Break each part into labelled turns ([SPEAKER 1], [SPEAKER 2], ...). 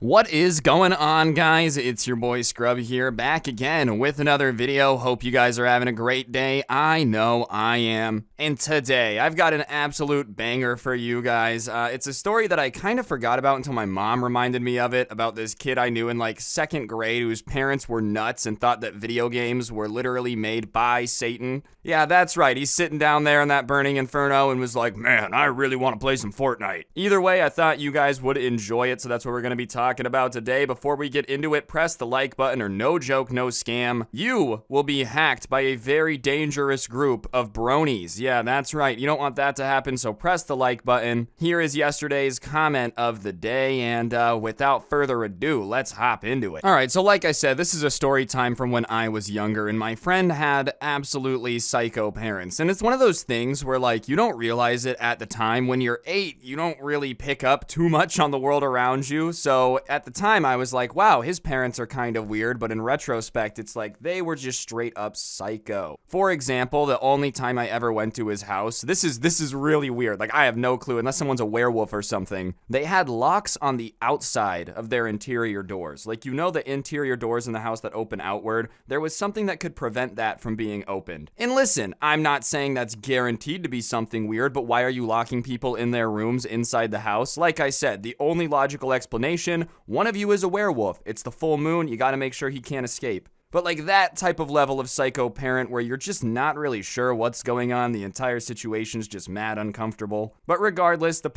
[SPEAKER 1] What is going on, guys? It's your boy Scrub here, back again with another video. Hope you guys are having a great day. I know I am. And today, I've got an absolute banger for you guys. It's a story that I kind of forgot about until my mom reminded me of it, about this kid I knew in like second grade whose parents were nuts and thought that video games were literally made by Satan. Yeah, that's right. He's sitting down there in that burning inferno and was like, man, I really want to play some Fortnite. Either way, I thought you guys would enjoy it, so that's what we're going to be talking about today. Before we get into it, press the like button or no joke, no scam. You will be hacked by a very dangerous group of bronies. Yeah, that's right. You don't want that to happen, so press the like button. Here is yesterday's comment of the day, and without further ado, let's hop into it. All right, so like I said, this is a story time from when I was younger, and my friend had absolutely psycho parents. And it's one of those things where, like, you don't realize it at the time. When you're 8, you don't really pick up too much on the world around you, so at the time I was like, wow, his parents are kind of weird, but in retrospect, it's like they were just straight up psycho. For example, the only time I ever went to his house, this is really weird. Like, I have no clue, unless someone's a werewolf or something. They had locks on the outside of their interior doors. Like, you know, the interior doors in the house that open outward? There was something that could prevent that from being opened. And listen, I'm not saying that's guaranteed to be something weird, but why are you locking people in their rooms inside the house? Like I said, the only logical explanation, one of you is a werewolf. It's the full moon. You got to make sure he can't escape. But like that type of level of psycho parent where you're just not really sure what's going on, the entire situation's just mad uncomfortable. But regardless, the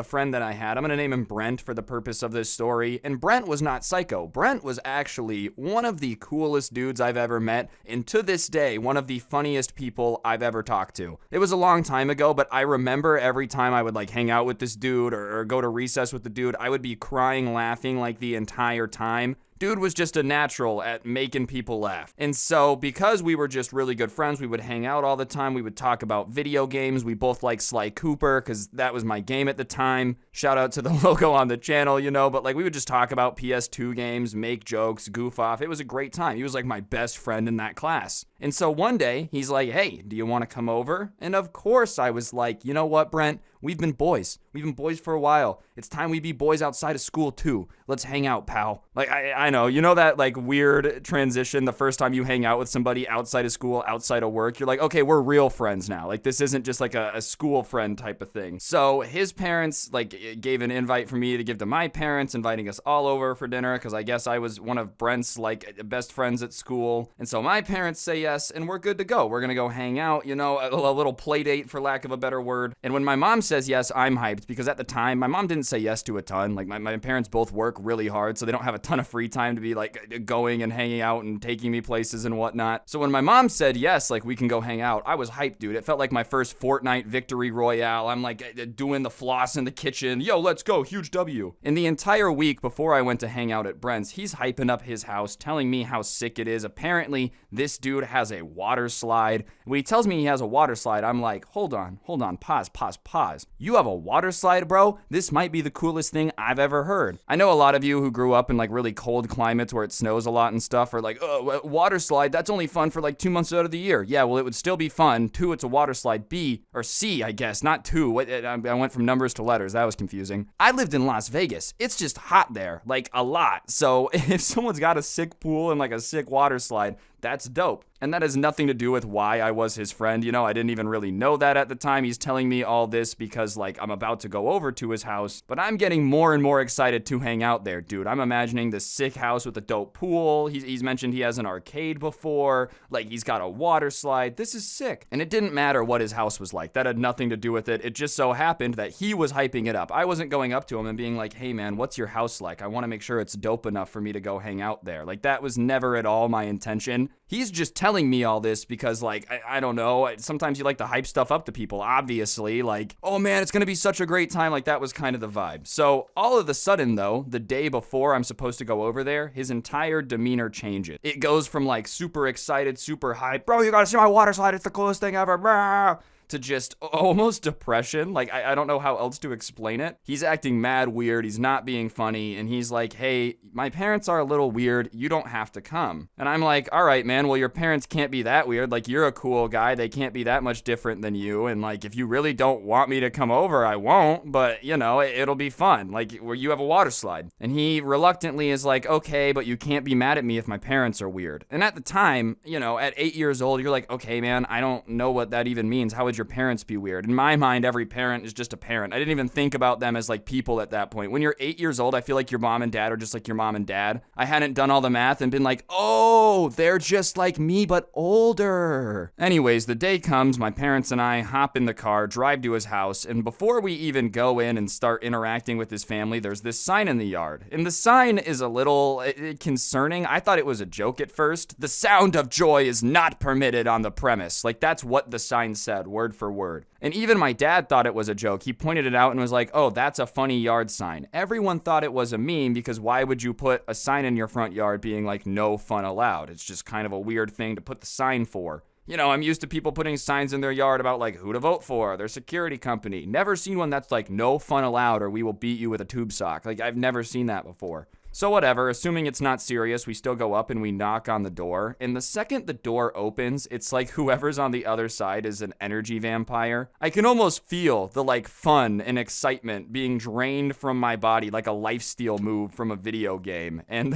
[SPEAKER 1] friend that I had, I'm gonna name him Brent for the purpose of this story, and Brent was not psycho. Brent was actually one of the coolest dudes I've ever met, and to this day, one of the funniest people I've ever talked to. It was a long time ago, but I remember every time I would like hang out with this dude or go to recess with the dude, I would be crying, laughing like the entire time. Dude was just a natural at making people laugh. And so because we were just really good friends, we would hang out all the time. We would talk about video games. We both liked Sly Cooper because that was my game at the time. Shout out to the logo on the channel, you know, but like we would just talk about PS2 games, make jokes, goof off. It was a great time. He was like my best friend in that class. And so one day he's like, hey, do you want to come over? And of course I was like, you know what, Brent? We've been boys. We've been boys for a while. It's time we be boys outside of school too. Let's hang out, pal. Like, I know, you know that like weird transition the first time you hang out with somebody outside of school, outside of work, you're like, okay, we're real friends now. Like, this isn't just like a school friend type of thing. So his parents like gave an invite for me to give to my parents, inviting us all over for dinner because I guess I was one of Brent's like best friends at school. And so my parents say yes, and we're good to go. We're gonna go hang out, you know, a little play date for lack of a better word. And when my mom says yes, I'm hyped because at the time, my mom didn't say yes to a ton. Like my parents both work really hard, so they don't have a ton of free time to be like going and hanging out and taking me places and whatnot. So when my mom said yes, like we can go hang out, I was hyped, dude. It felt like my first Fortnite victory royale. I'm like doing the floss in the kitchen. Yo, let's go, huge W. In the entire week before I went to hang out at Brent's, he's hyping up his house, telling me how sick it is. Apparently, this dude has a water slide. When he tells me he has a water slide, I'm like, hold on, pause. You have a water slide, bro? This might be the coolest thing I've ever heard. I know a lot of you who grew up in like really cold climates where it snows a lot and stuff are like, oh, water slide, that's only fun for like 2 months out of the year. Yeah, well, it would still be fun. 2, it's a water slide. B, or C, I guess, not 2. I went from numbers to letters. That was confusing. I lived in Las Vegas. It's just hot there, like a lot. So if someone's got a sick pool and like a sick water slide, that's dope. And that has nothing to do with why I was his friend. You know, I didn't even really know that at the time. He's telling me all this because, like, I'm about to go over to his house. But I'm getting more and more excited to hang out there, dude. I'm imagining this sick house with a dope pool. He's mentioned he has an arcade before. Like, he's got a water slide. This is sick. And it didn't matter what his house was like. That had nothing to do with it. It just so happened that he was hyping it up. I wasn't going up to him and being like, hey, man, what's your house like? I want to make sure it's dope enough for me to go hang out there. Like, that was never at all my intention. He's just telling me all this because, like, I don't know, sometimes you like to hype stuff up to people, obviously, like, oh man, it's gonna be such a great time. Like, that was kind of the vibe. So all of a sudden, though, the day before I'm supposed to go over there, his entire demeanor changes. It goes from like super excited, super hype, bro, you gotta see my water slide, it's the coolest thing ever, brah, to just almost depression. Like, I don't know how else to explain it. He's acting mad weird. He's not being funny. And he's like, hey, my parents are a little weird. You don't have to come. And I'm like, all right, man, well, your parents can't be that weird. Like, you're a cool guy. They can't be that much different than you. And like, if you really don't want me to come over, I won't. But, you know, it'll be fun. Like, where you have a water slide. And he reluctantly is like, okay, but you can't be mad at me if my parents are weird. And at the time, you know, at 8 years old, you're like, okay, man, I don't know what that even means. How would your parents be weird? In my mind, every parent is just a parent. I didn't even think about them as like people at that point. When you're 8 years old, I feel like your mom and dad are just like your mom and dad. I hadn't done all the math and been like, oh, they're just like me, but older. Anyways, the day comes, my parents and I hop in the car, drive to his house, and before we even go in and start interacting with his family, there's this sign in the yard. And the sign is a little concerning. I thought it was a joke at first. The sound of joy is not permitted on the premise. Like, that's what the sign said, word for word. And even my dad thought it was a joke. He pointed it out and was like, oh, that's a funny yard sign. Everyone thought it was a meme because why would you put a sign in your front yard being like, no fun allowed? It's just kind of a weird thing to put the sign for. You know, I'm used to people putting signs in their yard about like who to vote for, their security company. Never seen one that's like no fun allowed or we will beat you with a tube sock. Like, I've never seen that before. So whatever, assuming it's not serious, we still go up and we knock on the door. And the second the door opens, it's like whoever's on the other side is an energy vampire. I can almost feel the like fun and excitement being drained from my body like a lifesteal move from a video game. And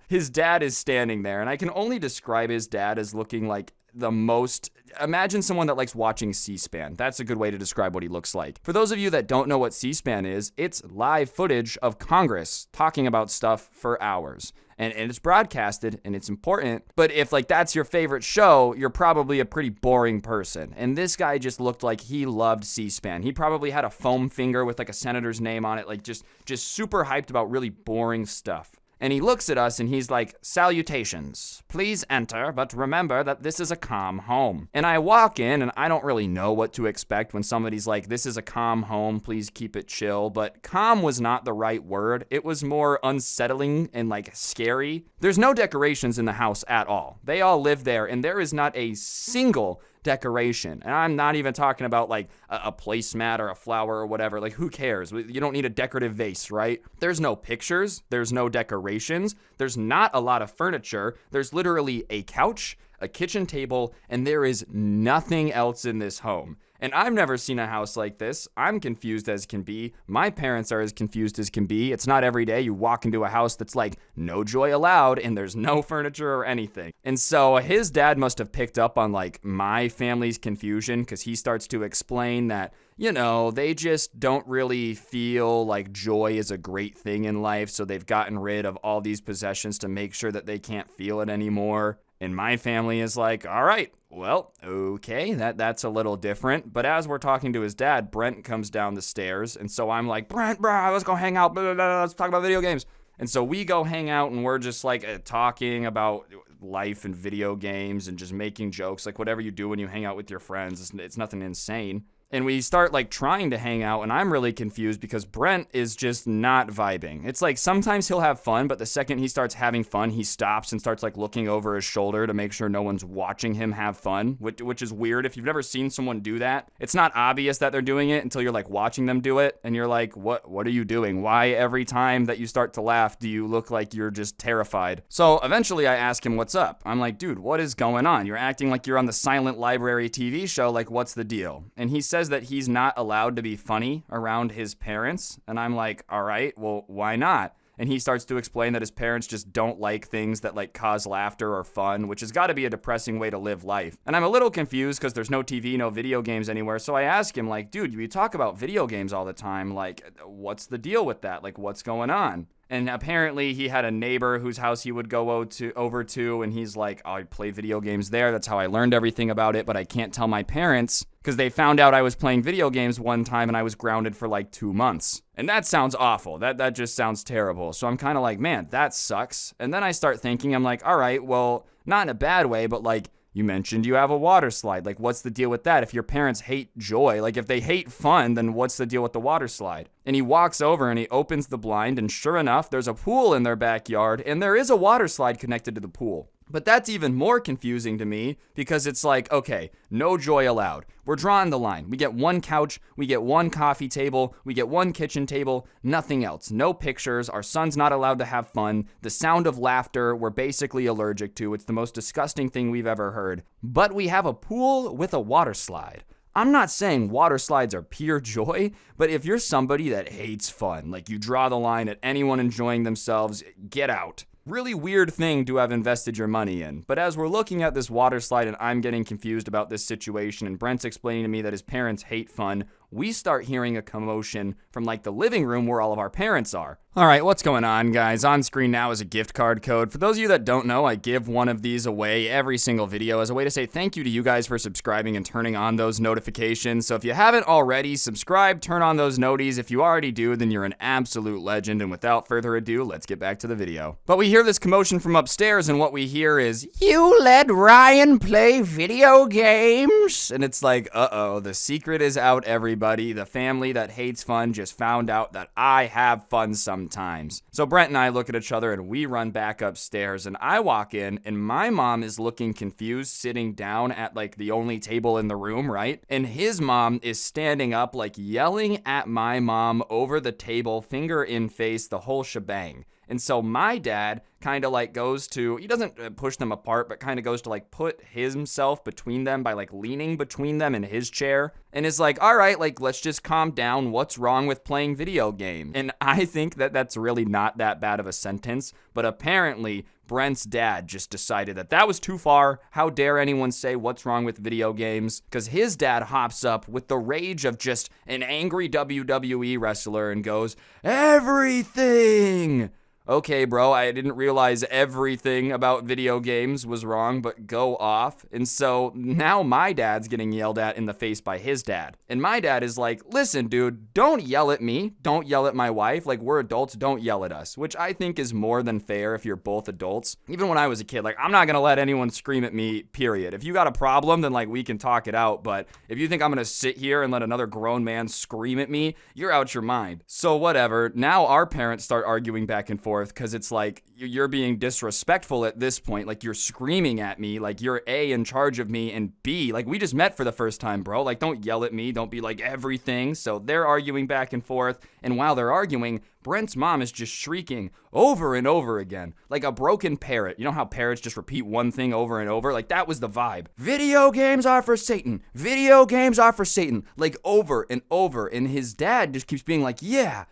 [SPEAKER 1] his dad is standing there, and I can only describe his dad as looking like the most, imagine someone that likes watching C-SPAN. That's a good way to describe what he looks like. For those of you that don't know what C-SPAN is, it's live footage of Congress talking about stuff for hours. And it's broadcasted and it's important. But if like that's your favorite show, you're probably a pretty boring person. And this guy just looked like he loved C-SPAN. He probably had a foam finger with like a senator's name on it, like just super hyped about really boring stuff. And he looks at us and he's like, salutations, please enter, but remember that this is a calm home. And I walk in and I don't really know what to expect when somebody's like, this is a calm home, please keep it chill. But calm was not the right word. It was more unsettling and like scary. There's no decorations in the house at all. They all live there and there is not a single decoration. And I'm not even talking about like a placemat or a flower or whatever. Like, who cares? You don't need a decorative vase, right? There's no pictures. There's no decorations. There's not a lot of furniture. There's literally a couch, a kitchen table, and there is nothing else in this home. And I've never seen a house like this. I'm confused as can be. My parents are as confused as can be. It's not every day you walk into a house that's like, no joy allowed, and there's no furniture or anything. And so his dad must have picked up on like my family's confusion, because he starts to explain that, you know, they just don't really feel like joy is a great thing in life, so they've gotten rid of all these possessions to make sure that they can't feel it anymore. And my family is like, all right, well, okay, that's a little different. But as we're talking to his dad, Brent comes down the stairs. And so I'm like, Brent, bro, let's go hang out. Blah, blah, blah, let's talk about video games. And so we go hang out and we're just like talking about life and video games and just making jokes, like whatever you do when you hang out with your friends. It's nothing insane. And we start like trying to hang out, and I'm really confused because Brent is just not vibing. It's like sometimes he'll have fun, but the second he starts having fun, he stops and starts like looking over his shoulder to make sure no one's watching him have fun, which is weird. If you've never seen someone do that, it's not obvious that they're doing it until you're like watching them do it, and you're like, what are you doing? Why every time that you start to laugh do you look like you're just terrified? So eventually I ask him what's up. I'm like, dude, what is going on? You're acting like you're on the Silent Library TV show. Like, what's the deal? And he says that he's not allowed to be funny around his parents. And I'm like, all right, well, why not? And he starts to explain that his parents just don't like things that like cause laughter or fun, which has got to be a depressing way to live life. And I'm a little confused because there's no TV, no video games anywhere. So I ask him like, dude, you talk about video games all the time. Like, what's the deal with that? Like, what's going on? And apparently he had a neighbor whose house he would go over to, and he's like, oh, I play video games there. That's how I learned everything about it, but I can't tell my parents because they found out I was playing video games one time and I was grounded for like 2 months. And that sounds awful. That just sounds terrible. So I'm kind of like, man, that sucks. And then I start thinking, I'm like, all right, well, not in a bad way, but like, you mentioned you have a water slide. Like, what's the deal with that? If your parents hate joy, like if they hate fun, then what's the deal with the water slide? And he walks over and he opens the blind, and sure enough, there's a pool in their backyard, and there is a water slide connected to the pool. But that's even more confusing to me because it's like, okay, no joy allowed. We're drawing the line. We get one couch, we get one coffee table, we get one kitchen table, nothing else. No pictures. Our son's not allowed to have fun. The sound of laughter, we're basically allergic to. It's the most disgusting thing we've ever heard. But we have a pool with a water slide. I'm not saying water slides are pure joy, but if you're somebody that hates fun, like you draw the line at anyone enjoying themselves, get out. Really weird thing to have invested your money in. But as we're looking at this water slide and I'm getting confused about this situation and Brent's explaining to me that his parents hate fun, we start hearing a commotion from like the living room where all of our parents are. All right, what's going on, guys? On screen now is a gift card code. For those of you that don't know, I give one of these away every single video as a way to say thank you to you guys for subscribing and turning on those notifications. So if you haven't already, subscribe, turn on those noties. If you already do, then you're an absolute legend. And without further ado, let's get back to the video. But we hear this commotion from upstairs, and what we hear is, "You let Ryan play video games?" And it's like, uh-oh, the secret is out, everybody. The family that hates fun just found out that I have fun sometimes. So Brent and I look at each other and we run back upstairs, and I walk in and my mom is looking confused, sitting down at like the only table in the room, right? And his mom is standing up, like yelling at my mom over the table, finger in face, the whole shebang. And so my dad kind of like goes to, he doesn't push them apart, but kind of goes to like put himself between them by like leaning between them in his chair and is like, all right, like let's just calm down. What's wrong with playing video games? And I think that that's really not that bad of a sentence, but apparently Brent's dad just decided that that was too far. How dare anyone say what's wrong with video games? Because his dad hops up with the rage of just an angry WWE wrestler and goes, "Everything!" Okay, bro, I didn't realize everything about video games was wrong, but go off. And so now my dad's getting yelled at in the face by his dad. And my dad is like, "Listen, dude, don't yell at me. Don't yell at my wife. Like, we're adults, don't yell at us." Which I think is more than fair if you're both adults. Even when I was a kid, like, I'm not gonna let anyone scream at me, period. If you got a problem, then like we can talk it out. But if you think I'm gonna sit here and let another grown man scream at me, you're out your mind. So whatever, now our parents start arguing back and forth because it's like you're being disrespectful at this point. Like, you're screaming at me, like you're A, in charge of me, and B, like we just met for the first time, bro. Like, don't yell at me, don't be like everything. So they're arguing back and forth, and while they're arguing, Brent's mom is just shrieking over and over again, like a broken parrot. You know how parrots just repeat one thing over and over? Like, that was the vibe. "Video games are for Satan. Video games are for Satan." Like, over and over. And his dad just keeps being like, yeah,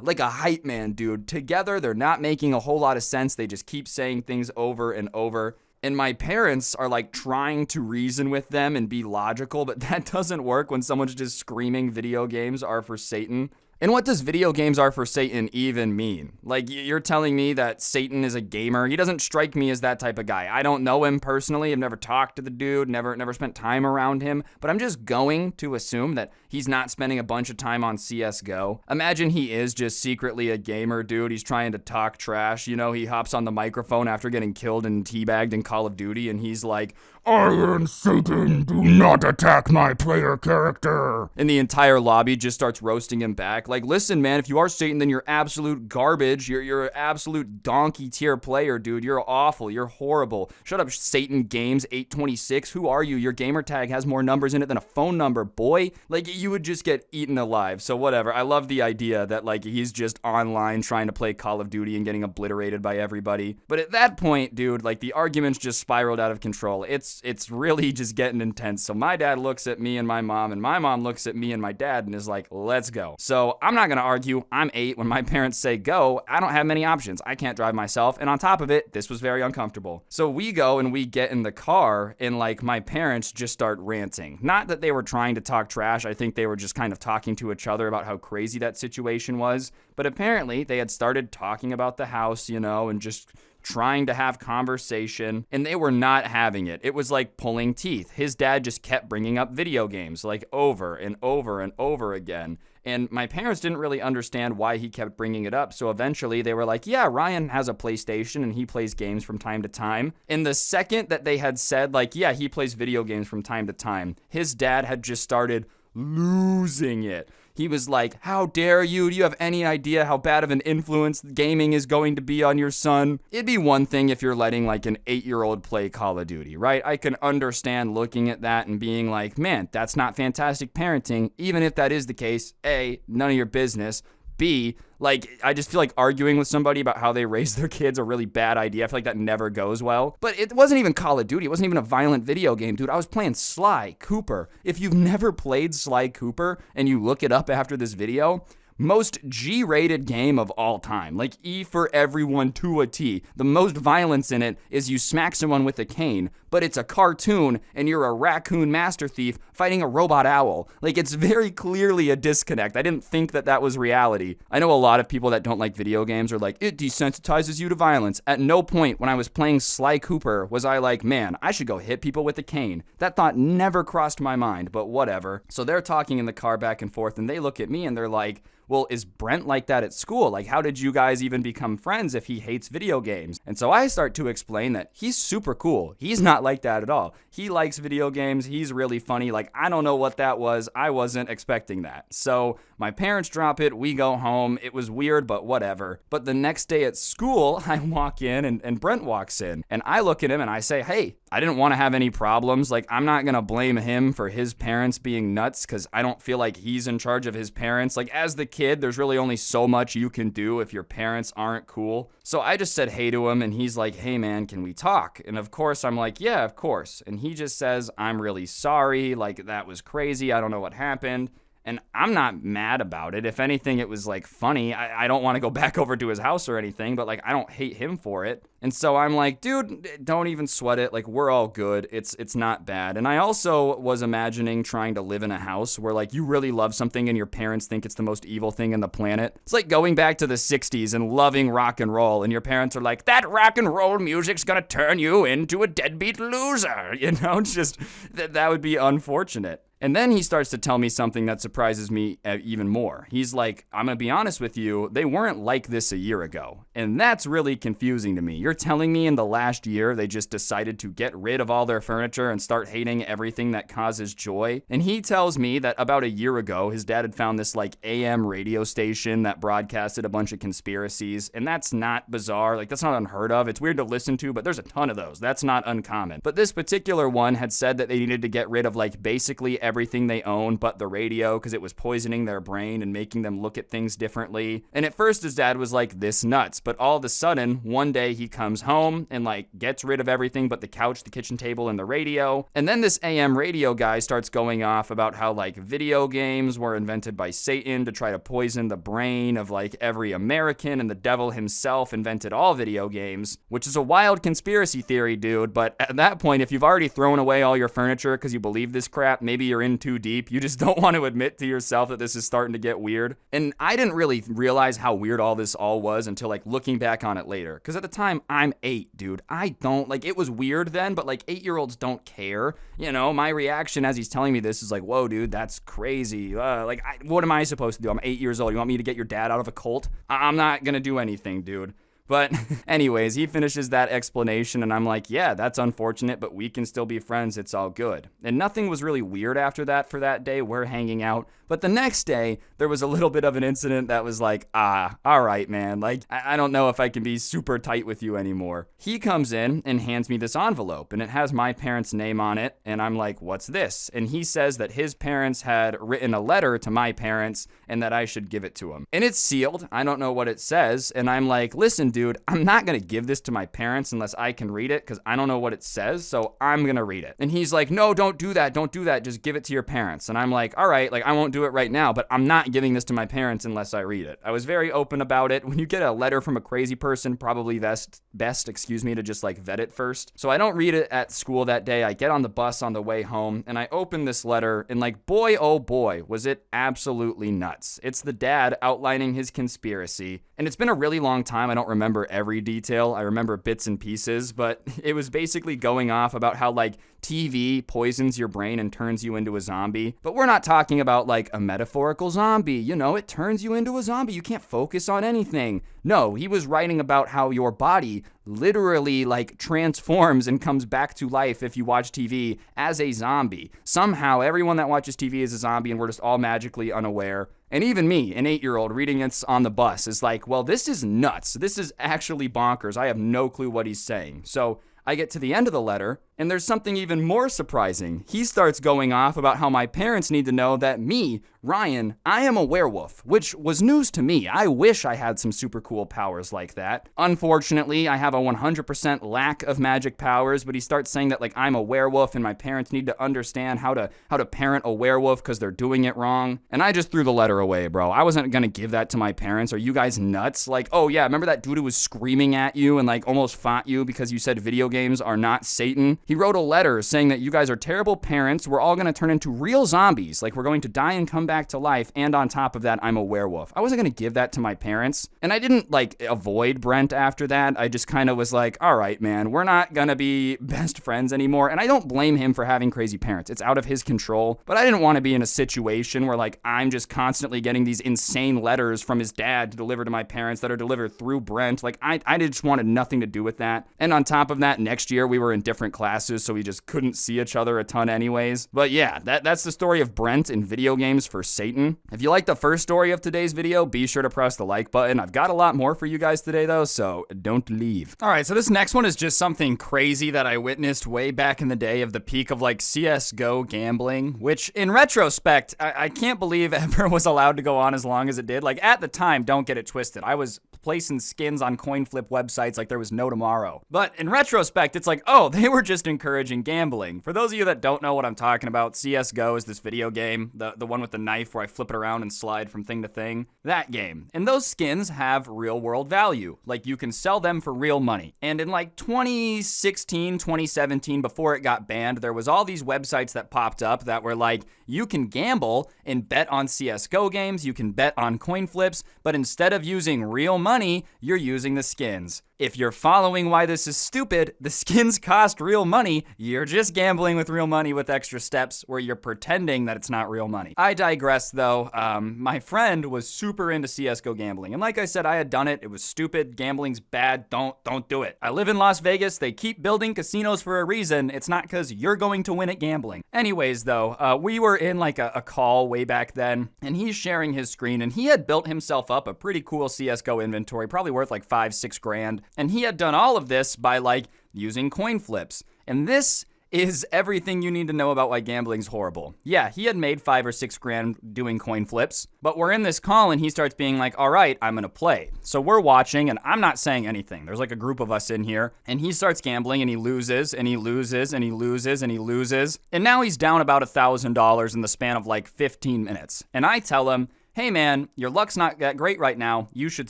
[SPEAKER 1] like a hype man, dude. Together, they're not making a whole lot of sense. They just keep saying things over and over. And my parents are like trying to reason with them and be logical, but that doesn't work when someone's just screaming video games are for Satan. And what does video games are for Satan even mean? Like, you're telling me that Satan is a gamer? He doesn't strike me as that type of guy. I don't know him personally. I've never talked to the dude, never spent time around him, but I'm just going to assume that he's not spending a bunch of time on CSGO. Imagine he is just secretly a gamer, dude. He's trying to talk trash. You know, he hops on the microphone after getting killed and teabagged in Call of Duty, and he's like, "I am Satan, do not attack my player character." And the entire lobby just starts roasting him back. Like, listen, man, if you are Satan, then you're absolute garbage. You're an absolute donkey tier player, dude. You're awful. You're horrible. Shut up, Satan Games 826. Who are you? Your gamer tag has more numbers in it than a phone number, boy. Like, you would just get eaten alive. So whatever. I love the idea that, like, he's just online trying to play Call of Duty and getting obliterated by everybody. But at that point, dude, like, the arguments just spiraled out of control. It's really just getting intense. So my dad looks at me and my mom looks at me and my dad and is like, "Let's go." So I'm not gonna argue. I'm 8. When my parents say go, I don't have many options. I can't drive myself, and on top of it, this was very uncomfortable. So we go and we get in the car, and like my parents just start ranting. Not that they were trying to talk trash. I think they were just kind of talking to each other about how crazy that situation was. But apparently they had started talking about the house, you know, and just trying to have conversation, and they were not having it. It was like pulling teeth. His dad just kept bringing up video games like over and over and over again. And my parents didn't really understand why he kept bringing it up. So eventually they were like, "Yeah, Ryan has a PlayStation and he plays games from time to time." And the second that they had said, like, "Yeah, he plays video games from time to time," his dad had just started losing it. He was like, how dare you? Do you have any idea how bad of an influence gaming is going to be on your son? It'd be one thing if you're letting like an 8-year-old play Call of Duty, right? I can understand looking at that and being like, man, that's not fantastic parenting. Even if that is the case, A, none of your business. B, like, I just feel like arguing with somebody about how they raise their kids a really bad idea. I feel like that never goes well. But it wasn't even Call of Duty. It wasn't even a violent video game, dude. I was playing Sly Cooper. If you've never played Sly Cooper and you look it up after this video, most G-rated game of all time. Like E for everyone to a T. The most violence in it is you smack someone with a cane, but it's a cartoon and you're a raccoon master thief fighting a robot owl. Like, it's very clearly a disconnect. I didn't think that that was reality. I know a lot of people that don't like video games are like, it desensitizes you to violence. At no point when I was playing Sly Cooper was I like, man, I should go hit people with a cane. That thought never crossed my mind, but whatever. So they're talking in the car back and forth and they look at me and they're like, well, is Brent like that at school? Like, how did you guys even become friends if he hates video games? And so I start to explain that he's super cool. He's not like that at all. He likes video games. He's really funny. Like, I don't know what that was. I wasn't expecting that. So my parents drop it. We go home. It was weird, but whatever. But the next day at school, I walk in and Brent walks in. And I look at him and I say, hey, I didn't want to have any problems. Like, I'm not going to blame him for his parents being nuts because I don't feel like he's in charge of his parents. Like, as the kid, there's really only so much you can do if your parents aren't cool. So I just said hey to him and he's like, hey man, can we talk? And of course I'm like, yeah, of course. And he just says, I'm really sorry. Like, that was crazy. I don't know what happened. And I'm not mad about it. If anything, it was like funny. I don't want to go back over to his house or anything, but like, I don't hate him for it. And so I'm like, dude, don't even sweat it. Like, we're all good. It's not bad. And I also was imagining trying to live in a house where like you really love something and your parents think it's the most evil thing in the planet. It's like going back to the 60s and loving rock and roll and your parents are like, that rock and roll music's gonna turn you into a deadbeat loser. You know, just that would be unfortunate. And then he starts to tell me something that surprises me even more. He's like, I'm going to be honest with you, they weren't like this a year ago. And that's really confusing to me. You're telling me in the last year they just decided to get rid of all their furniture and start hating everything that causes joy? And he tells me that about a year ago, his dad had found this like AM radio station that broadcasted a bunch of conspiracies. And that's not bizarre. Like, that's not unheard of. It's weird to listen to, but there's a ton of those. That's not uncommon. But this particular one had said that they needed to get rid of like basically everything they own but the radio because it was poisoning their brain and making them look at things differently. And at first his dad was like, this nuts. But all of a sudden, one day he comes home and like gets rid of everything but the couch, the kitchen table, and the radio. And then this AM radio guy starts going off about how like video games were invented by Satan to try to poison the brain of like every American, and the devil himself invented all video games, which is a wild conspiracy theory, dude. But at that point, if you've already thrown away all your furniture because you believe this crap, maybe you're in too deep. You just don't want to admit to yourself that this is starting to get weird. And I didn't really realize how weird all this all was until like looking back on it later. Because at the time, I'm 8, dude. I don't, like, it was weird then, but like 8-year-olds don't care. You know, my reaction as he's telling me this is like, whoa, dude, that's crazy. What am I supposed to do? I'm 8 years old. You want me to get your dad out of a cult? I'm not going to do anything, dude. But anyways, he finishes that explanation and I'm like, yeah, that's unfortunate, but we can still be friends. It's all good. And nothing was really weird after that for that day. We're hanging out. But the next day, there was a little bit of an incident that was like, all right, man. Like, I don't know if I can be super tight with you anymore. He comes in and hands me this envelope and it has my parents' name on it. And I'm like, what's this? And he says that his parents had written a letter to my parents and that I should give it to him. And it's sealed. I don't know what it says. And I'm like, listen, dude, I'm not going to give this to my parents unless I can read it because I don't know what it says. So I'm going to read it. And he's like, no, don't do that. Don't do that. Just give it to your parents. And I'm like, all right, like I won't do it right now, but I'm not giving this to my parents unless I read it. I was very open about it. When you get a letter from a crazy person, probably best, to just like vet it first. So I don't read it at school that day. I get on the bus on the way home and I open this letter and like, boy, oh boy, was it absolutely nuts. It's the dad outlining his conspiracy. And it's been a really long time. I don't remember every detail. I remember bits and pieces, but it was basically going off about how like TV poisons your brain and turns you into a zombie. But we're not talking about like a metaphorical zombie. You know, it turns you into a zombie. You can't focus on anything. No, he was writing about how your body literally like transforms and comes back to life if you watch TV as a zombie. Somehow everyone that watches TV is a zombie and we're just all magically unaware. And even me, an 8-year-old reading this on the bus, is like, well, this is nuts. This is actually bonkers. I have no clue what he's saying. So I get to the end of the letter, and there's something even more surprising. He starts going off about how my parents need to know that me, Ryan, I am a werewolf, which was news to me. I wish I had some super cool powers like that. Unfortunately, I have a 100% lack of magic powers, but he starts saying that like I'm a werewolf and my parents need to understand how to parent a werewolf because they're doing it wrong. And I just threw the letter away, bro. I wasn't gonna give that to my parents. Are you guys nuts? Like, oh yeah, remember that dude who was screaming at you and like almost fought you because you said video games are not Satan? He wrote a letter saying that you guys are terrible parents. We're all gonna turn into real zombies. Like we're going to die and come back to life, and on top of that, I'm a werewolf. I wasn't gonna give that to my parents, and I didn't like avoid Brent after that. I just kind of was like, all right, man, we're not gonna be best friends anymore, and I don't blame him for having crazy parents. It's out of his control, but I didn't want to be in a situation where like I'm just constantly getting these insane letters from his dad to deliver to my parents that are delivered through Brent. Like I just wanted nothing to do with that, and on top of that, next year we were in different classes, so we just couldn't see each other a ton anyways. But yeah, that's the story of Brent in video games for Satan. If you like the first story of today's video, be sure to press the like button. I've got a lot more for you guys today though, so don't leave. All right, so this next one is just something crazy that I witnessed way back in the day of the peak of like CSGO gambling, which in retrospect, I can't believe ever was allowed to go on as long as it did. Like at the time, don't get it twisted, I was placing skins on coin flip websites like there was no tomorrow. But in retrospect, it's like, oh, they were just encouraging gambling. For those of you that don't know what I'm talking about, CSGO is this video game, the one with the knife where I flip it around and slide from thing to thing. That game. And those skins have real world value. Like you can sell them for real money. And in like 2016, 2017, before it got banned, there was all these websites that popped up that were like, you can gamble and bet on CSGO games, you can bet on coin flips, but instead of using real money, you're using the skins. If you're following why this is stupid, the skins cost real money. You're just gambling with real money with extra steps where you're pretending that it's not real money. I digress though. My friend was super into CSGO gambling. And like I said, I had done it. It was stupid. Gambling's bad. Don't do it. I live in Las Vegas. They keep building casinos for a reason. It's not because you're going to win at gambling. Anyways though, we were in like a call way back then and he's sharing his screen and he had built himself up a pretty cool CSGO inventory, probably worth like $5-6 grand. And he had done all of this by like using coin flips. And this is everything you need to know about why gambling's horrible. Yeah, he had made $5 or $6 grand doing coin flips, but we're in this call and he starts being like, all right, I'm gonna play. So we're watching and I'm not saying anything. There's like a group of us in here and he starts gambling and he loses and he loses and he loses and he loses. And now he's down about $1,000 in the span of like 15 minutes. And I tell him, hey man, your luck's not that great right now, you should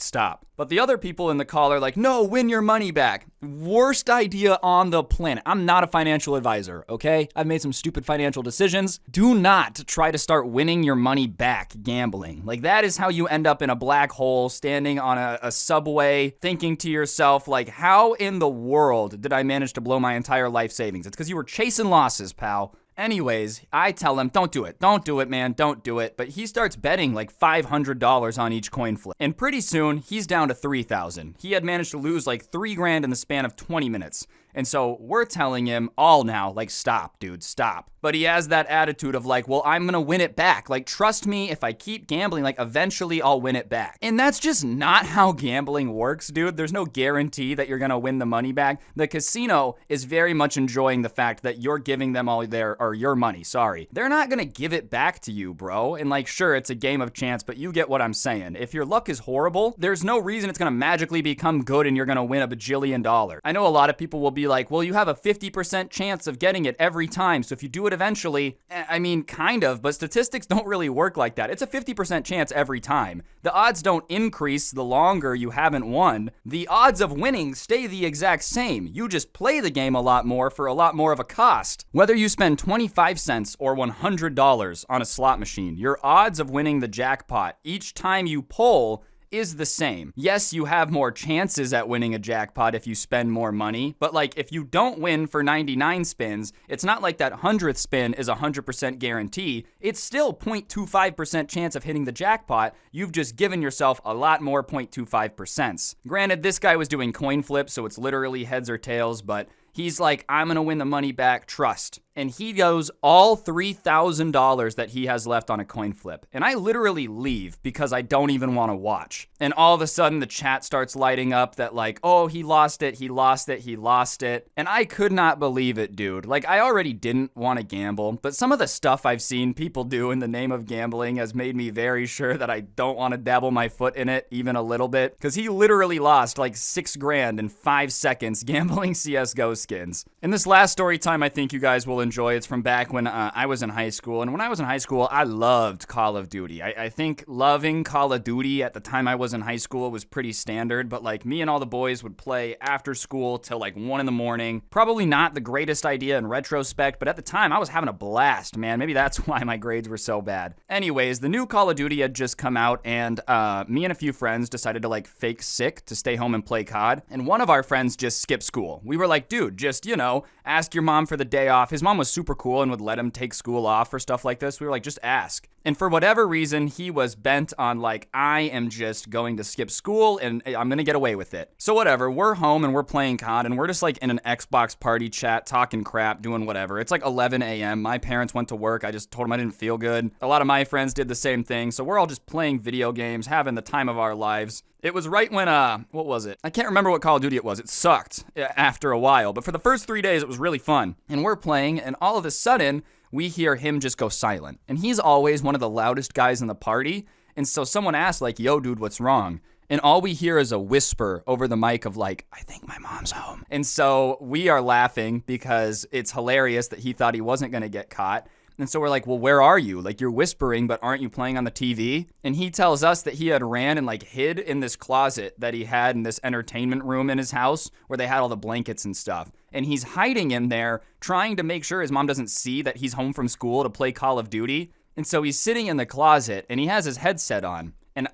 [SPEAKER 1] stop. But the other people in the call are like, no, win your money back. Worst idea on the planet. I'm not a financial advisor, okay? I've made some stupid financial decisions. Do not try to start winning your money back gambling. Like that is how you end up in a black hole, standing on a subway, thinking to yourself, like, how in the world did I manage to blow my entire life savings? It's because you were chasing losses, pal. Anyways, I tell him, don't do it, man, don't do it. But he starts betting like $500 on each coin flip. And pretty soon, he's down to $3,000. He had managed to lose like $3 grand in the span of 20 minutes. And so we're telling him all now, like, stop, dude, stop. But he has that attitude of like, well, I'm gonna win it back. Like, trust me, if I keep gambling, like, eventually I'll win it back. And that's just not how gambling works, dude. There's no guarantee that you're gonna win the money back. The casino is very much enjoying the fact that you're giving them all your money, sorry. They're not gonna give it back to you, bro. And like, sure, it's a game of chance, but you get what I'm saying. If your luck is horrible, there's no reason it's gonna magically become good and you're gonna win $1 bajillion. I know a lot of people will be like, well, you have a 50% chance of getting it every time, so if you do it eventually, I mean, kind of, but statistics don't really work like that. It's a 50% chance every time. The odds don't increase the longer you haven't won. The odds of winning stay the exact same. You just play the game a lot more for a lot more of a cost. Whether you spend 25 cents or $100 on a slot machine, your odds of winning the jackpot each time you pull is the same. Yes, you have more chances at winning a jackpot if you spend more money, but like if you don't win for 99 spins, it's not like that 100th spin is a 100% guarantee. It's still 0.25% chance of hitting the jackpot. You've just given yourself a lot more 0.25%. Granted, this guy was doing coin flips, so it's literally heads or tails, but
[SPEAKER 2] He's like, I'm going to win the money back, trust. And he goes all $3,000 that he has left on a coin flip. And I literally leave because I don't even want to watch. And all of a sudden the chat starts lighting up that like, oh, he lost it, he lost it, he lost it. And I could not believe it, dude. Like, I already didn't want to gamble, but some of the stuff I've seen people do in the name of gambling has made me very sure that I don't want to dabble my foot in it even a little bit. Because he literally lost like $6,000 in 5 seconds gambling CSGO skins. And this last story time I think you guys will enjoy. It's from back when I was in high school. And when I was in high school, I loved Call of Duty. I think loving Call of Duty at the time I was in high school was pretty standard. But like me and all the boys would play after school till like 1 in the morning. Probably not the greatest idea in retrospect, but at the time I was having a blast, man. Maybe that's why my grades were so bad. Anyways, the new Call of Duty had just come out and me and a few friends decided to like fake sick to stay home and play COD. And one of our friends just skipped school. We were like, dude, just, ask your mom for the day off. His mom was super cool and would let him take school off for stuff like this. We were like, just ask. And for whatever reason, he was bent on like, I am just going to skip school and I'm going to get away with it. So whatever, we're home and we're playing COD and we're just like in an Xbox party chat, talking crap, doing whatever. It's like 11 a.m. My parents went to work. I just told them I didn't feel good. A lot of my friends did the same thing. So we're all just playing video games, having the time of our lives. It was right when, what was it? I can't remember what Call of Duty it was. It sucked after a while, but for the first 3 days, it was really fun. And we're playing, and all of a sudden, we hear him just go silent. And he's always one of the loudest guys in the party. And so someone asked, like, yo, dude, what's wrong? And all we hear is a whisper over the mic of like, I think my mom's home. And so we are laughing because it's hilarious that he thought he wasn't going to get caught. And so we're like, well, where are you? Like, you're whispering, but aren't you playing on the TV? And he tells us that he had ran and like hid in this closet that he had in this entertainment room in his house where they had all the blankets and stuff. And he's hiding in there, trying to make sure his mom doesn't see that he's home from school to play Call of Duty. And so he's sitting in the closet and he has his headset on. And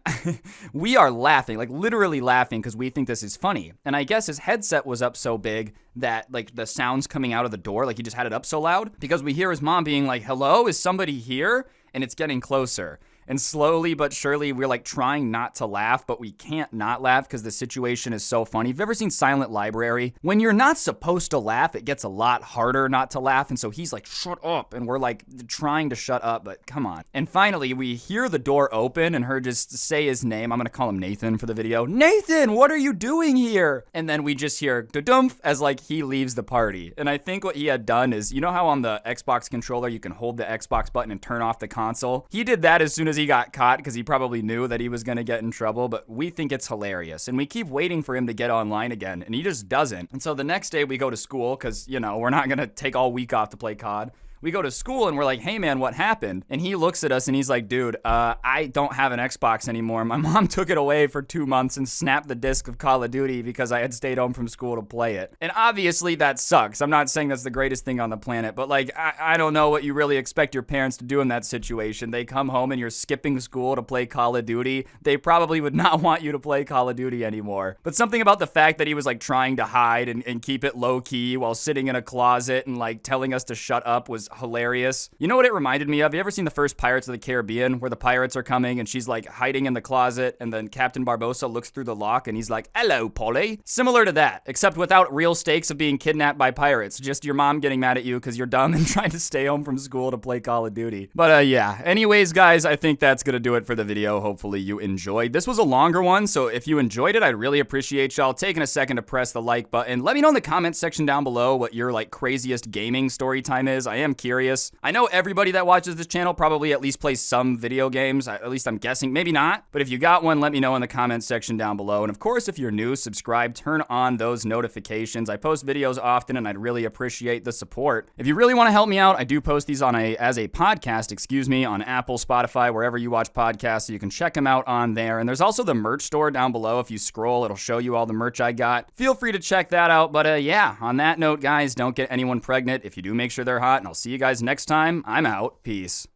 [SPEAKER 2] we are laughing, like literally laughing because we think this is funny. And I guess his headset was up so big that like the sounds coming out of the door, like he just had it up so loud because we hear his mom being like, hello, is somebody here? And it's getting closer. And slowly but surely, we're like trying not to laugh, but we can't not laugh because the situation is so funny. Have you ever seen Silent Library? When you're not supposed to laugh, it gets a lot harder not to laugh. And so he's like, shut up. And we're like trying to shut up, but come on. And finally, we hear the door open and her just say his name. I'm going to call him Nathan for the video. Nathan, what are you doing here? And then we just hear da-dumph as like he leaves the party. And I think what he had done is, you know how on the Xbox controller, you can hold the Xbox button and turn off the console? He did that as soon as he got caught because he probably knew that he was going to get in trouble, but we think it's hilarious. And we keep waiting for him to get online again, and he just doesn't. And so the next day we go to school because, we're not going to take all week off to play COD. We go to school and we're like, hey man, what happened? And he looks at us and he's like, dude, I don't have an Xbox anymore. My mom took it away for 2 months and snapped the disc of Call of Duty because I had stayed home from school to play it. And obviously that sucks. I'm not saying that's the greatest thing on the planet, but like, I don't know what you really expect your parents to do in that situation. They come home and you're skipping school to play Call of Duty. They probably would not want you to play Call of Duty anymore. But something about the fact that he was like trying to hide and keep it low key while sitting in a closet and like telling us to shut up was hilarious. You know what it reminded me of? You ever seen the first Pirates of the Caribbean where the pirates are coming and she's like hiding in the closet and then Captain Barbossa looks through the lock and he's like, hello, Polly. Similar to that, except without real stakes of being kidnapped by pirates. Just your mom getting mad at you because you're dumb and trying to stay home from school to play Call of Duty. But yeah, anyways, guys, I think that's gonna do it for the video. Hopefully you enjoyed. This was a longer one, so if you enjoyed it, I'd really appreciate y'all taking a second to press the like button. Let me know in the comments section down below what your like craziest gaming story time is. I am curious. I know everybody that watches this channel probably at least plays some video games. At least I'm guessing. Maybe not. But if you got one, let me know in the comments section down below. And of course, if you're new, subscribe, turn on those notifications. I post videos often and I'd really appreciate the support. If you really want to help me out, I do post these as a podcast, on Apple, Spotify, wherever you watch podcasts. So you can check them out on there. And there's also the merch store down below. If you scroll, it'll show you all the merch I got. Feel free to check that out. But yeah, on that note, guys, don't get anyone pregnant. If you do, make sure they're hot. And I'll see you guys next time. I'm out. Peace.